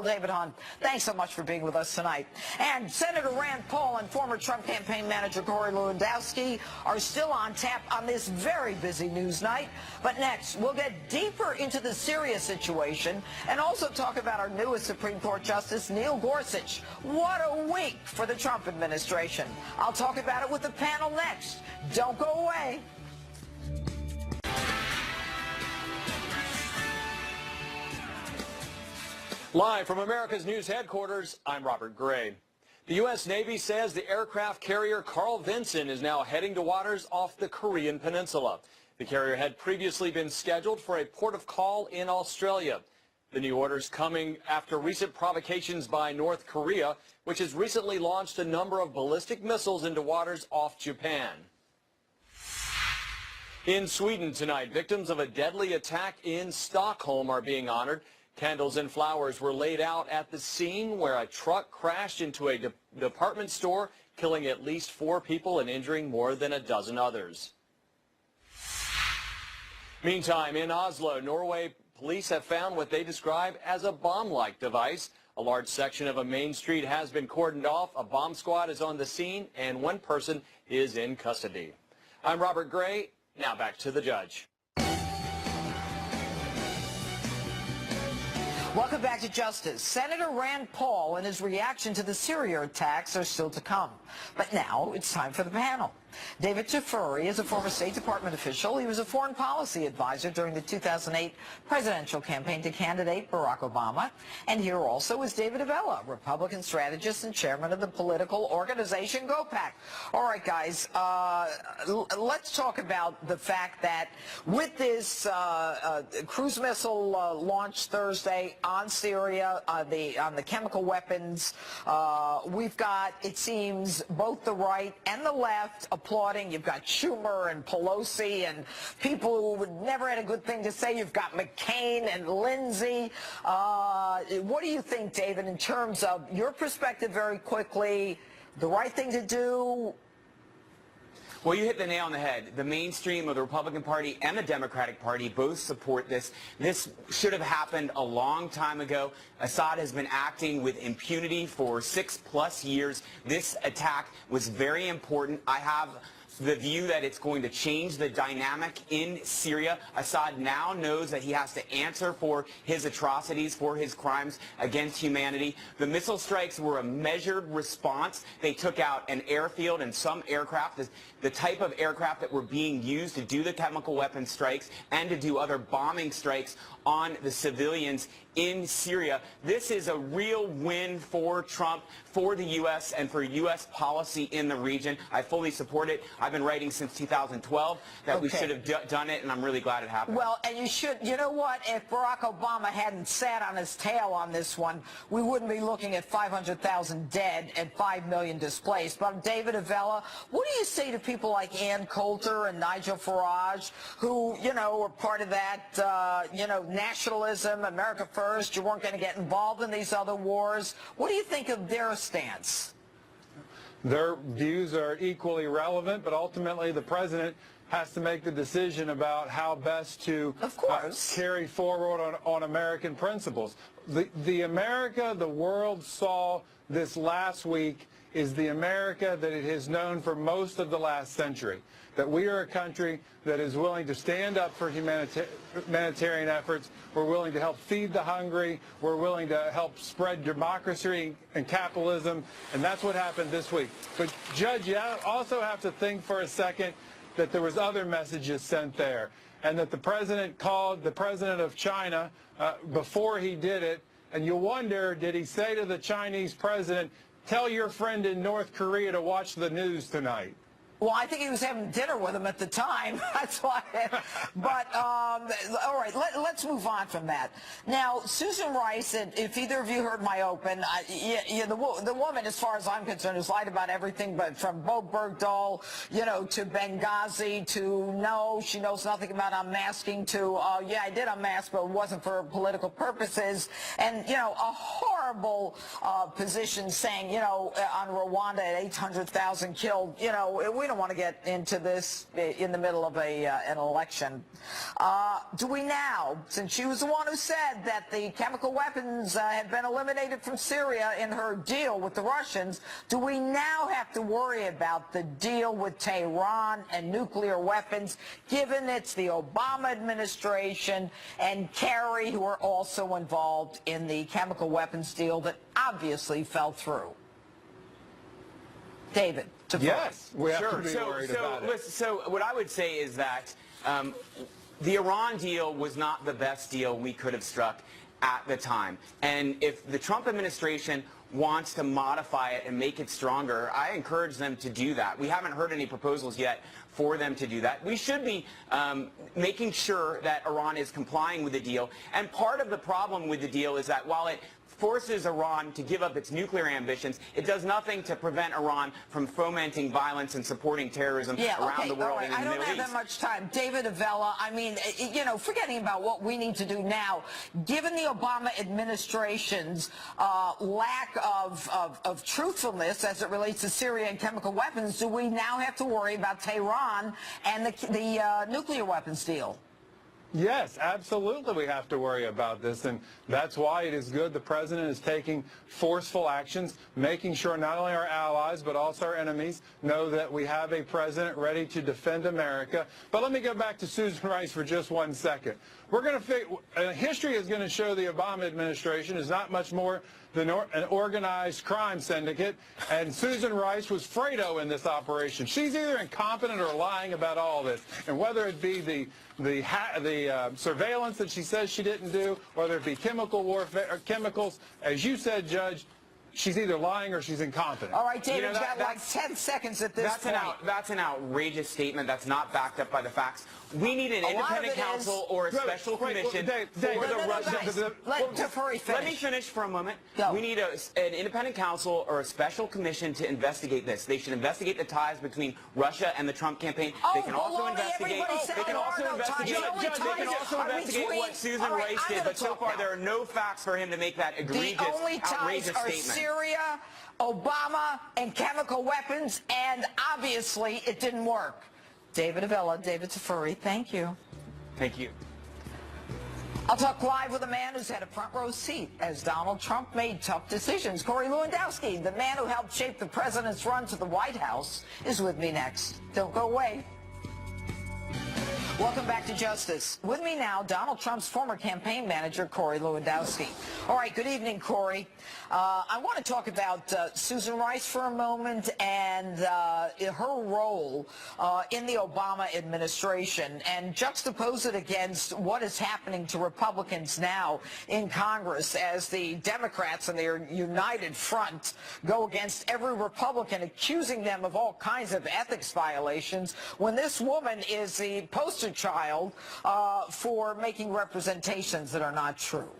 David Hahn, thanks so much for being with us tonight. And Senator Rand Paul and former Trump campaign manager Corey Lewandowski are still on tap on this very busy news night. But next, we'll get deeper into the Syria situation and also talk about our newest Supreme Court Justice, Neil Gorsuch. What a week for the Trump administration. I'll talk about it with the panel next. Don't go away. Live from America's News headquarters, I'm Robert Gray. The U.S. Navy says the aircraft carrier Carl Vinson is now heading to waters off the Korean Peninsula. The carrier had previously been scheduled for a port of call in Australia. The new order's coming after recent provocations by North Korea, which has recently launched a number of ballistic missiles into waters off Japan. In Sweden tonight, victims of a deadly attack in Stockholm are being honored. Candles and flowers were laid out at the scene where a truck crashed into a department store, killing at least 4 people and injuring more than a dozen others. Meantime, in Oslo, Norway, police have found what they describe as a bomb-like device. A large section of a main street has been cordoned off. A bomb squad is on the scene, and 1 person is in custody. I'm Robert Gray. Now back to the judge. Welcome back to Justice. Senator Rand Paul and his reaction to the Syria attacks are still to come. But now it's time for the panel. David Tafuri is a former State Department official. He was a foreign policy advisor during the 2008 presidential campaign to candidate Barack Obama. And here also is David Avella, Republican strategist and chairman of the political organization GOPAC. All right, guys, let's talk about the fact that with this cruise missile launch Thursday on Syria, on the chemical weapons, we've got, it seems, both the right and the left applauding. You've got Schumer and Pelosi and people who would never had a good thing to say. You've got McCain and Lindsey. What do you think, David, in terms of your perspective very quickly, the right thing to do? Well, you hit the nail on the head. The mainstream of the Republican Party and the Democratic Party both support this. This should have happened a long time ago. Assad has been acting with impunity for 6+ years. This attack was very important. I have the view that it's going to change the dynamic in Syria. Assad now knows that he has to answer for his atrocities, for his crimes against humanity. The missile strikes were a measured response. They took out an airfield and some aircraft, the type of aircraft that were being used to do the chemical weapon strikes and to do other bombing strikes on the civilians in Syria. This is a real win for Trump, for the U.S., and for U.S. policy in the region. I fully support it. I've been writing since 2012 that we should have done it, and I'm really glad it happened. Well, and you should. You know what? If Barack Obama hadn't sat on his tail on this one, we wouldn't be looking at 500,000 dead and 5 million displaced. But David Avella, what do you say to people like Ann Coulter and Nigel Farage, who, you know, were part of that, you know, nationalism, America first, you weren't going to get involved in these other wars? What do you think of their stance? Their views are equally relevant, but ultimately the president has to make the decision about how best to carry forward on American principles. The America the world saw this last week is the America that it has known for most of the last century. That we are a country that is willing to stand up for humanitarian efforts. We're willing to help feed the hungry. We're willing to help spread democracy and capitalism. And that's what happened this week. But, Judge, you also have to think for a second that there was other messages sent there. And that the president called the president of China before he did it. And you wonder, did he say to the Chinese president, tell your friend in North Korea to watch the news tonight? Well, I think he was having dinner with him at the time. That's why. But, all right, let's move on from that. Now, Susan Rice, if either of you heard my open, the woman, as far as I'm concerned, has lied about everything, but from Bowe Bergdahl, you know, to Benghazi, to no, she knows nothing about unmasking, to, yeah, I did unmask, but it wasn't for political purposes. And, you know, a horrible horrible position saying, you know, on Rwanda at 800,000 killed, you know, we don't want to get into this in the middle of an election. Do we now, since she was the one who said that the chemical weapons had been eliminated from Syria in her deal with the Russians, do we now have to worry about the deal with Tehran and nuclear weapons, given it's the Obama administration and Kerry who are also involved in the chemical weapons deal that obviously fell through? David. Yes, we have to be so, worried so, about it. listen, so what I would say is that the Iran deal was not the best deal we could have struck at the time. And if the Trump administration wants to modify it and make it stronger, I encourage them to do that. We haven't heard any proposals yet for them to do that. We should be making sure that Iran is complying with the deal. And part of the problem with the deal is that while it forces Iran to give up its nuclear ambitions, it does nothing to prevent Iran from fomenting violence and supporting terrorism around the world and in the Middle East. I don't have that much time. David Avella, I mean, you know, forgetting about what we need to do now, given the Obama administration's lack of truthfulness as it relates to Syria and chemical weapons, do we now have to worry about Tehran and the nuclear weapons deal? Yes, absolutely we have to worry about this, and that's why it is good the president is taking forceful actions, making sure not only our allies but also our enemies know that we have a president ready to defend America. But let me go back to Susan Rice for just 1 second. We're going to history is going to show the Obama administration is not much more than an organized crime syndicate, and Susan Rice was Fredo in this operation. She's either incompetent or lying about all this, and whether it be the surveillance that she says she didn't do, whether it be chemical warfare or chemicals, as you said, Judge, she's either lying or she's incompetent. All right, David, you've got like 10 seconds at this point. That's an outrageous statement that's not backed up by the facts. We need an independent counsel or a special commission for the Russians. Let me finish for a moment. Go. We need an independent counsel or a special commission to investigate this. They should investigate the ties between Russia and the Trump campaign. They can also investigate. They can also investigate what Susan Rice did. But so far, there are no facts for him to make that egregious, outrageous statement. Syria, Obama, and chemical weapons, and obviously it didn't work. David Avella, David Tafuri, thank you. Thank you. I'll talk live with a man who's had a front row seat as Donald Trump made tough decisions. Corey Lewandowski, the man who helped shape the president's run to the White House, is with me next. Don't go away. Welcome back to Justice. With me now, Donald Trump's former campaign manager, Corey Lewandowski. All right, good evening, Corey. I want to talk about Susan Rice for a moment and her role in the Obama administration and juxtapose it against what is happening to Republicans now in Congress as the Democrats and their united front go against every Republican, accusing them of all kinds of ethics violations, when this woman is the poster child for making representations that are not true.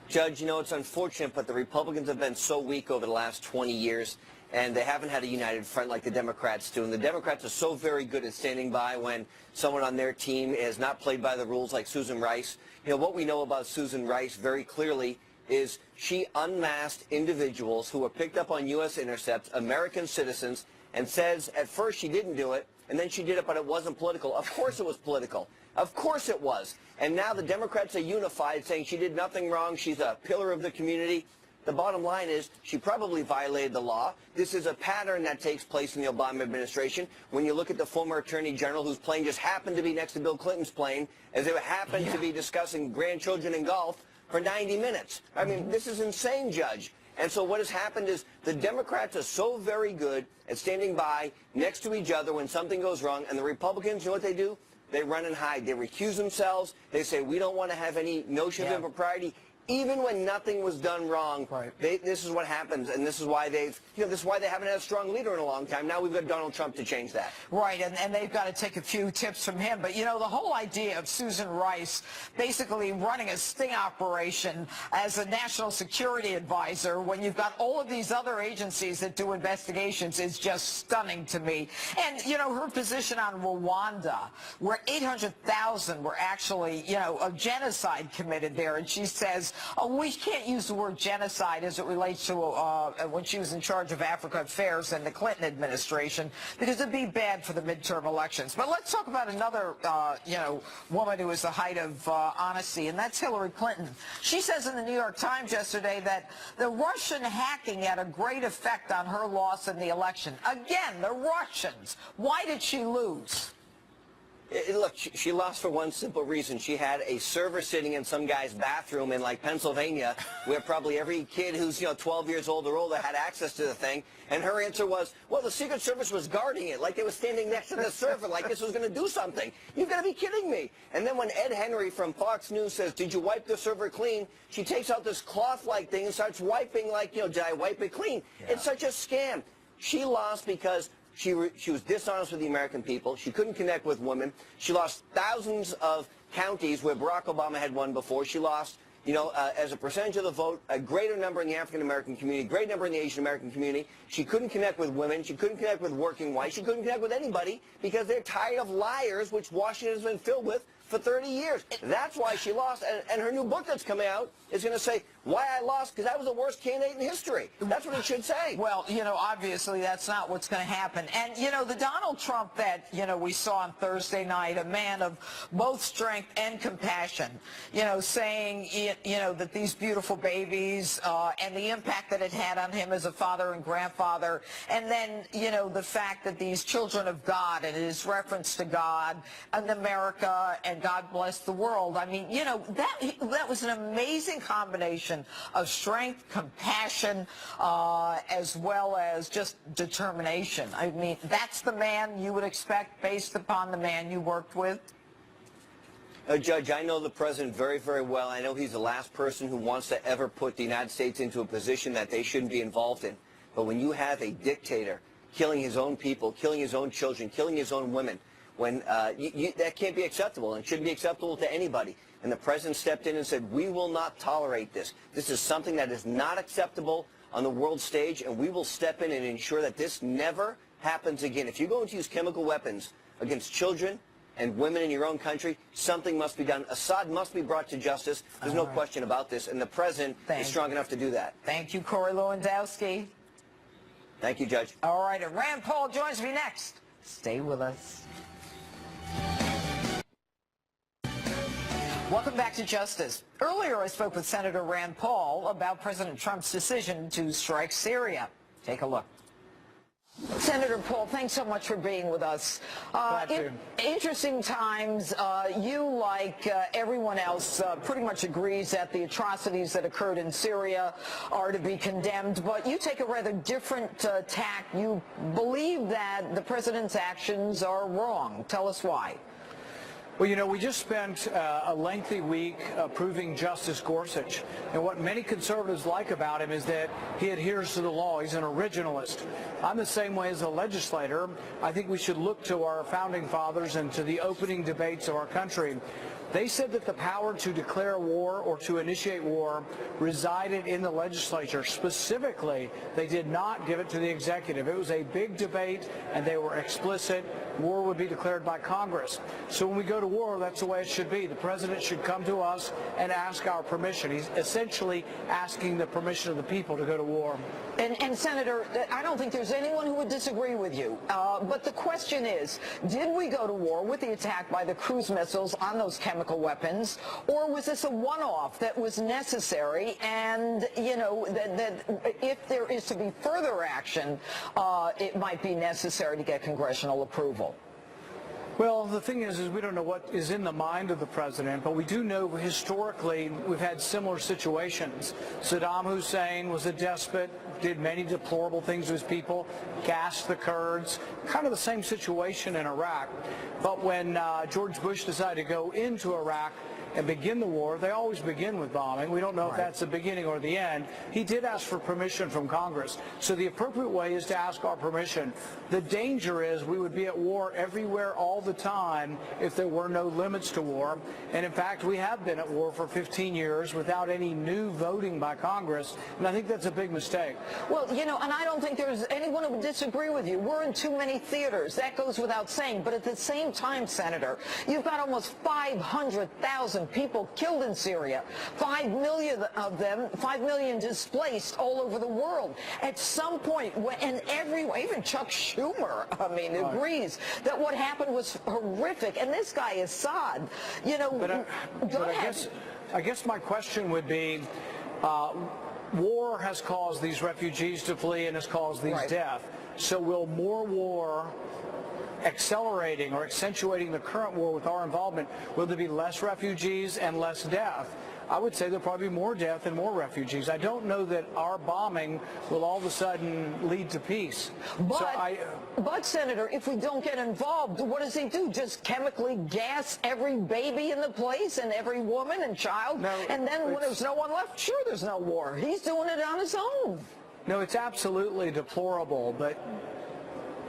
Judge, you know, it's unfortunate, but the Republicans have been so weak over the last 20 years, and they haven't had a united front like the Democrats do. And the Democrats are so very good at standing by when someone on their team is not played by the rules, like Susan Rice. You know, what we know about Susan Rice very clearly is she unmasked individuals who were picked up on U.S. intercepts, American citizens, and says at first she didn't do it, and then she did it, but it wasn't political. Of course it was political. Of course it was. And now the Democrats are unified, saying she did nothing wrong. She's a pillar of the community. The bottom line is she probably violated the law. This is a pattern that takes place in the Obama administration. When you look at the former attorney general whose plane just happened to be next to Bill Clinton's plane, as they happened to be discussing grandchildren and golf for 90 minutes. I mean, this is insane, Judge. And so what has happened is the Democrats are so very good at standing by next to each other when something goes wrong, and the Republicans, you know what they do? They run and hide. They recuse themselves. They say, we don't want to have any notion of impropriety. Even when nothing was done wrong, this is what happens, and this is why this is why they haven't had a strong leader in a long time. Now we've got Donald Trump to change that. Right, and they've got to take a few tips from him. But, you know, the whole idea of Susan Rice basically running a sting operation as a national security advisor when you've got all of these other agencies that do investigations is just stunning to me. And, you know, her position on Rwanda, where 800,000 were actually, you know, a genocide committed there, and she says, says, oh, we can't use the word genocide as it relates to when she was in charge of Africa Affairs in the Clinton administration, because it'd be bad for the midterm elections. But let's talk about another, woman who is the height of honesty, and that's Hillary Clinton. She says in the New York Times yesterday that the Russian hacking had a great effect on her loss in the election. Again, the Russians. Why did she lose? Look, she lost for one simple reason. She had a server sitting in some guy's bathroom in, like, Pennsylvania, where probably every kid who's, 12 years old or older had access to the thing. And her answer was, well, the Secret Service was guarding it, like they were standing next to the server, like this was going to do something. You've got to be kidding me. And then when Ed Henry from Fox News says, did you wipe the server clean? She takes out this cloth-like thing and starts wiping, like, did I wipe it clean? Yeah. It's such a scam. She lost because she was dishonest with the American people. She couldn't connect with women. She lost thousands of counties where Barack Obama had won before. She lost, as a percentage of the vote, a greater number in the African-American community, a great number in the Asian-American community. She couldn't connect with women. She couldn't connect with working whites. She couldn't connect with anybody because they're tired of liars, which Washington has been filled with for 30 years. That's why she lost. And her new book that's coming out is going to say why I lost, because I was the worst candidate in history. That's what it should say. Well, obviously that's not what's going to happen. And, the Donald Trump that, we saw on Thursday night, a man of both strength and compassion, saying, that these beautiful babies and the impact that it had on him as a father and grandfather, and then, the fact that these children of God and his reference to God and America and God bless the world. I mean, that was an amazing combination of strength, compassion, as well as just determination. I mean, that's the man you would expect based upon the man you worked with? Judge, I know the president very, very well. I know he's the last person who wants to ever put the United States into a position that they shouldn't be involved in. But when you have a dictator killing his own people, killing his own children, killing his own women, when that can't be acceptable and shouldn't be acceptable to anybody. And the president stepped in and said, we will not tolerate this. This is something that is not acceptable on the world stage, and we will step in and ensure that this never happens again. If you're going to use chemical weapons against children and women in your own country, something must be done. Assad must be brought to justice. There's no question about this, and the president is strong enough to do that. Thank you, Corey Lewandowski. Thank you, Judge. All right, and Rand Paul joins me next. Stay with us. Welcome back to Justice. Earlier, I spoke with Senator Rand Paul about President Trump's decision to strike Syria. Take a look. Senator Paul, thanks so much for being with us. Interesting times. You, like everyone else, pretty much agrees that the atrocities that occurred in Syria are to be condemned, but you take a rather different tack. You believe that the president's actions are wrong. Tell us why. Well, we just spent a lengthy week approving Justice Gorsuch, and what many conservatives like about him is that he adheres to the law. He's an originalist. I'm the same way as a legislator. I think we should look to our founding fathers and to the opening debates of our country. They said that the power to declare war or to initiate war resided in the legislature. Specifically, they did not give it to the executive. It was a big debate, and they were explicit. War would be declared by Congress. So when we go to war, that's the way it should be. The president should come to us and ask our permission. He's essentially asking the permission of the people to go to war. And Senator, I don't think there's anyone who would disagree with you. But the question is, did we go to war with the attack by the cruise missiles on those chemical weapons, or was this a one-off that was necessary? And, that if there is to be further action, it might be necessary to get congressional approval. Well, the thing is we don't know what is in the mind of the president, but we do know historically we've had similar situations. Saddam Hussein was a despot, did many deplorable things to his people, gassed the Kurds, kind of the same situation in Iraq. But when George Bush decided to go into Iraq and begin the war, they always begin with bombing. We don't know if that's the beginning or the end. He did ask for permission from Congress. So the appropriate way is to ask our permission. The danger is we would be at war everywhere all the time if there were no limits to war. And in fact, we have been at war for 15 years without any new voting by Congress. And I think that's a big mistake. Well, and I don't think there's anyone who would disagree with you. We're in too many theaters. That goes without saying. But at the same time, Senator, you've got almost 500,000 100,000 people killed in Syria, 5 million of them, 5 million displaced all over the world. At some point, and everyone, even Chuck Schumer, agrees that what happened was horrific. And this guy, Assad, I guess my question would be, war has caused these refugees to flee and has caused these deaths. So will more war accelerating or accentuating the current war with our involvement, will there be less refugees and less death? I would say there'll probably be more death and more refugees. I don't know that our bombing will all of a sudden lead to peace. But Senator, if we don't get involved, what does he do? Just chemically gas every baby in the place and every woman and child? No, and then when there's no one left, sure, there's no war. He's doing it on his own. No, it's absolutely deplorable, but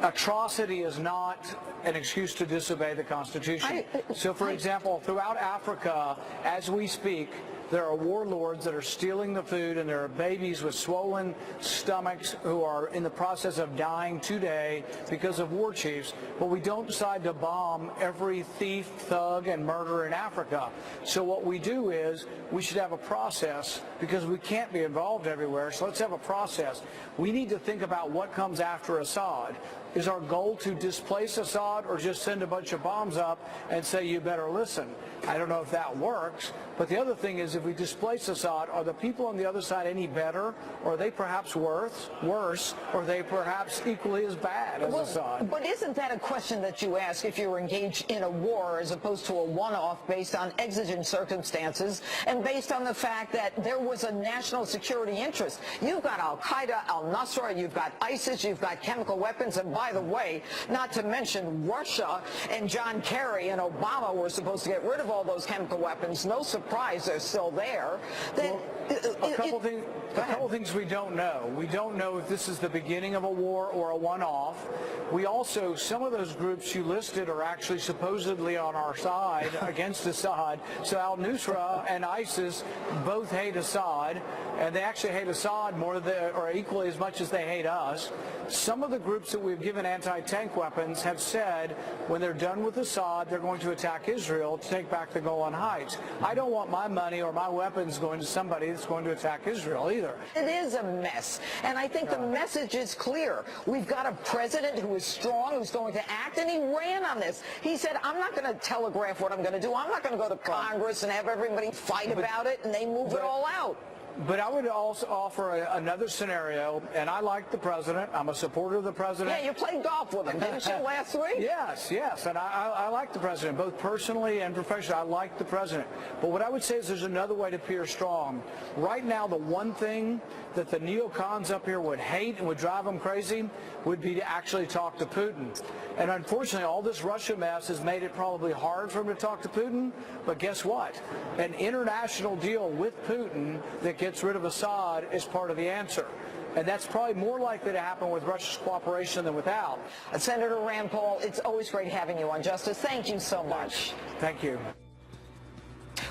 atrocity is not an excuse to disobey the Constitution. So, for example, throughout Africa, as we speak, there are warlords that are stealing the food, and there are babies with swollen stomachs who are in the process of dying today because of war chiefs. But we don't decide to bomb every thief, thug, and murderer in Africa. So what we do is we should have a process, because we can't be involved everywhere. So let's have a process. We need to think about what comes after Assad. Is our goal to displace Assad or just send a bunch of bombs up and say, you better listen? I don't know if that works. But the other thing is, if we displace Assad, are the people on the other side any better? Or are they perhaps worse? Or are they perhaps equally as bad as Assad? But isn't that a question that you ask if you're engaged in a war as opposed to a one-off based on exigent circumstances and based on the fact that there was a national security interest? You've got Al-Qaeda, al-Nusra, you've got ISIS, you've got chemical weapons, and by the way, not to mention Russia and John Kerry and Obama were supposed to get rid of all those chemical weapons. No surprise they're still there. A couple things we don't know. We don't know if this is the beginning of a war or a one-off. We also, some of those groups you listed are actually supposedly on our side against Assad. So al-Nusra and ISIS both hate Assad, and they actually hate Assad more than, or equally as much as they hate us. Some of the groups that we've given anti-tank weapons have said when they're done with Assad, they're going to attack Israel to take back the Golan Heights. I don't want my money or my weapons going to somebody that's going to attack Israel either. It is a mess, and I think the message is clear. We've got a president who is strong, who's going to act, and he ran on this. He said, I'm not going to telegraph what I'm going to do. I'm not going to go to Congress and have everybody fight about it, and they move it all out. But I would also offer another scenario, and I like the president. I'm a supporter of the president. Yeah, you played golf with him, didn't you, last week? Yes, and I like the president, both personally and professionally. I like the president. But what I would say is there's another way to appear strong. Right now, the one thing that the neocons up here would hate and would drive them crazy would be to actually talk to Putin. And unfortunately, all this Russia mess has made it probably hard for him to talk to Putin. But guess what? An international deal with Putin that gets rid of Assad is part of the answer. And that's probably more likely to happen with Russia's cooperation than without. Senator Rand Paul, it's always great having you on, Justice. Thank you so much. Thank you.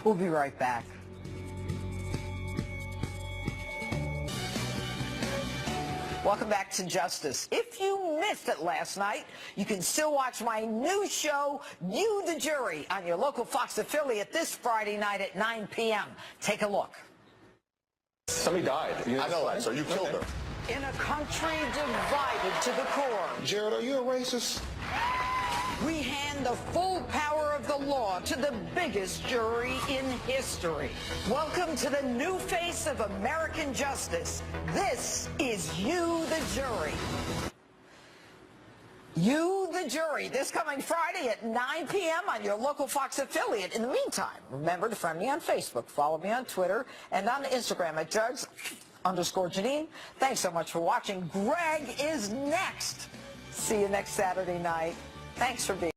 We'll be right back. Welcome back to Justice. If you missed it last night, you can still watch my new show, You the Jury, on your local Fox affiliate this Friday night at 9 p.m. Take a look. Somebody died. I know that, so you killed her. In a country divided to the core, Jared, are you a racist? we hand the full power of the law to the biggest jury in history. Welcome to the new face of American justice. This is You the Jury. You the Jury, this coming Friday at 9 p.m. on your local Fox affiliate. In the meantime, remember to friend me on Facebook, follow me on Twitter, and on Instagram at Judge_Jeanine. Thanks so much for watching. Greg is next. See you next Saturday night. Thanks for being